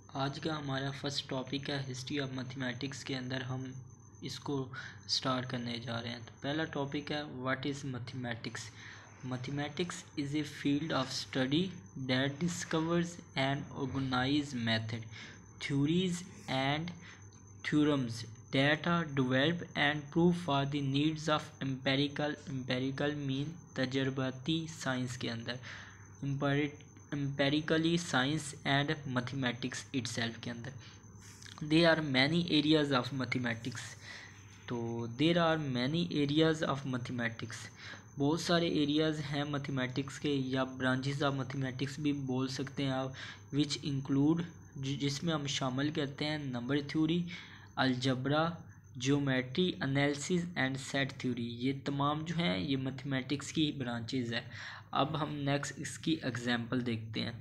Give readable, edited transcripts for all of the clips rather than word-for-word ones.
आज का हमारा फर्स्ट टॉपिक है हिस्ट्री ऑफ मैथमेटिक्स। के अंदर हम इसको स्टार्ट करने जा रहे हैं। तो पहला टॉपिक है what is mathematics. Mathematics is a field of study that discovers and organize method theories and theorems that are developed and proved for the needs of empirical mean तजर्बाती साइंस के अंदर empirically science and mathematics itself के अंदर there are many areas of mathematics। तो there are many areas of mathematics, बहुत सारे areas हैं mathematics के या ब्रांचेस ऑफ मैथमेटिक्स भी बोल सकते हैं आप, विच इंक्लूड जिसमें हम शामिल करते हैं number theory, algebra, geometry, analysis and set theory. ये तमाम जो हैं ये मैथमेटिक्स की ब्रांचेस है। अब हम नेक्स्ट इसकी एग्जांपल देखते हैं।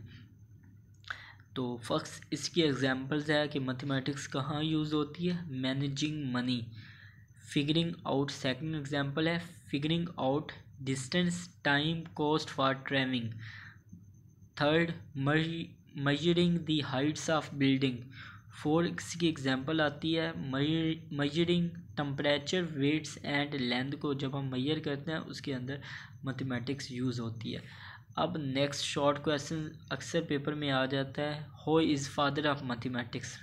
तो फर्स्ट इसकी एग्जांपल्स है कि मैथमेटिक्स कहाँ यूज़ होती है। Managing money, figuring out. Second example है figuring out distance, time, cost for travelling. Third measuring the heights of building. Fourth इसकी एग्जांपल आती है measuring temperature, weights and length को जब हम मेजर करते हैं उसके अंदर मैथमेटिक्स यूज़ होती है। अब नेक्स्ट शॉर्ट क्वेश्चन अक्सर पेपर में आ जाता है, who is father of mathematics.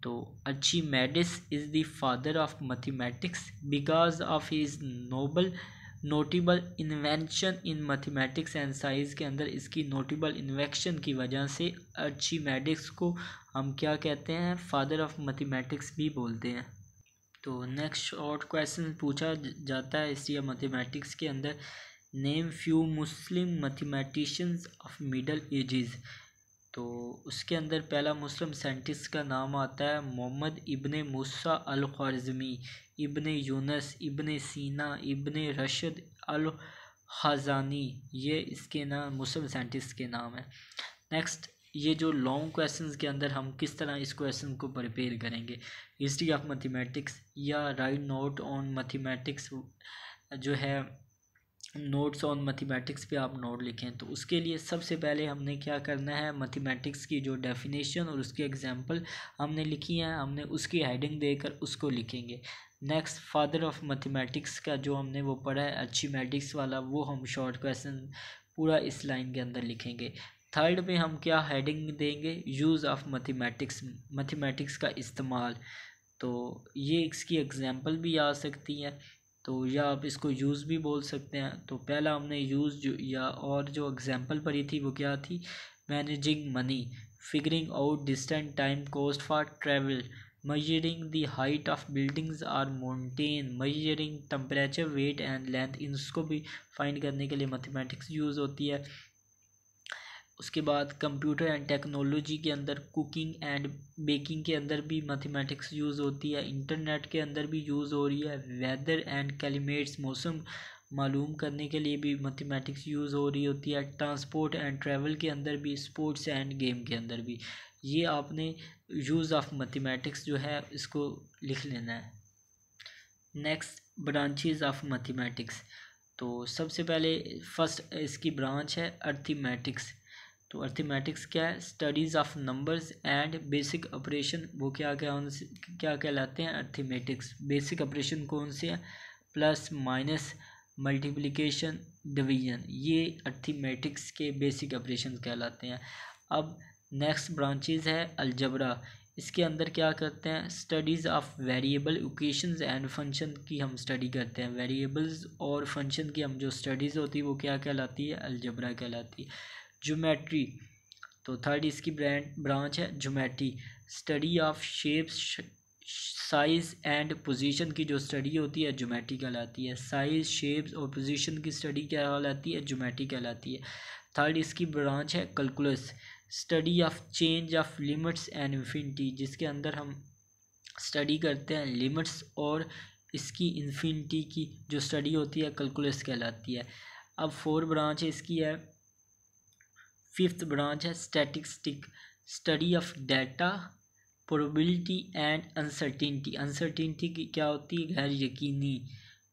तो Archimedes is the father of mathematics because of his notable invention in mathematics and science. के अंदर इसकी नोटेबल इन्वेंशन की वजह से आर्चिमेडिस को हम क्या कहते हैं, फादर ऑफ मैथमेटिक्स भी बोलते हैं। तो नेक्स्ट शॉर्ट क्वेश्चन पूछा जाता है हिस्ट्री ऑफ मैथमेटिक्स के अंदर, name few Muslim mathematicians of middle edges. तो उसके अंदर पहला मुस्लिम साइंटिस्ट का नाम आता है मोहम्मद इब्ने मूसा अल ख्वारिज़मी, इब्ने यूनस, इब्ने सीना, इब्ने रशद अल ख़ज़ानी। ये इसके नाम मुस्लिम साइंटिस्ट के नाम है। नेक्स्ट ये जो लॉन्ग क्वेश्चंस के अंदर हम किस तरह इस क्वेश्चन को प्रिपेयर करेंगे, हिस्ट्री ऑफ मैथमेटिक्स या राइट नोट ऑन मैथमेटिक्स जो है नोट्स ऑन मैथमेटिक्स पे आप नोट लिखें। तो उसके लिए सबसे पहले हमने क्या करना है, मैथमेटिक्स की जो डेफिनेशन और उसके एग्जांपल हमने लिखी हैं, हमने उसकी हेडिंग देकर उसको लिखेंगे। नेक्स्ट फादर ऑफ मैथमेटिक्स का जो हमने वो पढ़ा है आर्चिमेडिस वाला, वो हम शॉर्ट क्वेश्चन पूरा इस लाइन के अंदर लिखेंगे। थर्ड में हम क्या हेडिंग देंगे, यूज़ ऑफ मैथमेटिक्स, मैथमेटिक्स का इस्तेमाल। तो ये इसकी एग्जांपल भी आ सकती है, तो या आप इसको यूज़ भी बोल सकते हैं। तो पहला हमने यूज़ जो या और जो एग्जांपल पढ़ी थी वो क्या थी, managing money, figuring out distance, time, cost for travel, measuring the height of buildings or mountain, measuring temperature, weight and length. इनको भी फाइंड करने के लिए मैथमेटिक्स यूज़ होती है। उसके बाद कंप्यूटर एंड टेक्नोलॉजी के अंदर कुकिंग एंड बेकिंग के अंदर भी मैथमेटिक्स यूज़ होती है। इंटरनेट के अंदर भी यूज़ हो रही है। वेदर एंड क्लाइमेट्स, मौसम मालूम करने के लिए भी मैथमेटिक्स यूज़ हो रही होती है। ट्रांसपोर्ट एंड ट्रैवल के अंदर भी, स्पोर्ट्स एंड गेम के अंदर भी। ये आपने यूज़ ऑफ मैथमेटिक्स जो है इसको लिख लेना है। Next branches of mathematics. तो सबसे पहले फर्स्ट इसकी ब्रांच है अर्थमेटिक्स। तो अर्थमेटिक्स क्या है, studies of numbers and basic operation. वो क्या कहलाते हैं, अर्थमेटिक्स। बेसिक ऑपरेशन कौन से हैं, प्लस, माइनस, मल्टीप्लिकेशन, डिवीजन। ये अर्थमेटिक्स के बेसिक ऑपरेशन कहलाते हैं। अब नेक्स्ट ब्रांचेज है अलजबरा। इसके अंदर क्या करते हैं, studies of variable, equations and function की हम स्टडी करते हैं। वेरिएबल्स और फंक्शन की हम जो स्टडीज़ होती है वो क्या कहलाती है, अलजबरा कहलाती है। ज्योमेट्री, तो थर्ड इसकी ब्रांच है geometry, study of shapes, size and position की जो स्टडी होती है ज्योमेट्री कहलाती है। साइज, शेप्स और पोजीशन की स्टडी क्या कहलाती है, ज्योमेट्री कहलाती है। थर्ड इसकी ब्रांच है calculus, study of change of limits and infinity, जिसके अंदर हम स्टडी करते हैं लिमिट्स और इसकी इन्फिनिटी की जो स्टडी होती है कैलकुलस कहलाती है। अब फोर्थ ब्रांच है इसकी है, फिफ्थ ब्रांच है statistic, study of data, probability and uncertainty. Uncertainty की क्या होती है, गैर यकीनी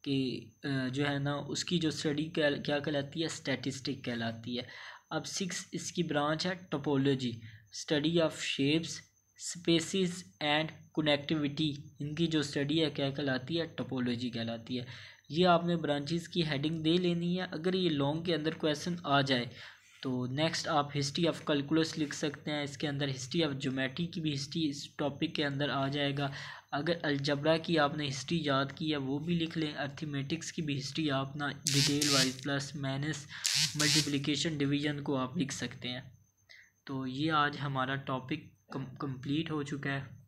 कि जो है ना उसकी जो स्टडी क्या कहलाती है, स्टैटिस्टिक कहलाती है। अब सिक्स इसकी ब्रांच है topology, study of shapes, spaces and connectivity, इनकी जो स्टडी है क्या कहलाती है? टोपोलॉजी कहलाती है। ये आपने ब्रांचेस की हेडिंग दे लेनी है। अगर ये लॉन्ग के अंदर क्वेश्चन आ जाए तो नेक्स्ट आप हिस्ट्री ऑफ कैलकुलस लिख सकते हैं। इसके अंदर हिस्ट्री ऑफ ज्योमेट्री की भी हिस्ट्री इस टॉपिक के अंदर आ जाएगा। अगर अलजबरा की आपने हिस्ट्री याद की है वो भी लिख लें। अर्थमेटिक्स की भी हिस्ट्री आप ना detail wise plus minus multiplication division को आप लिख सकते हैं। तो ये आज हमारा टॉपिक कंप्लीट हो चुका है।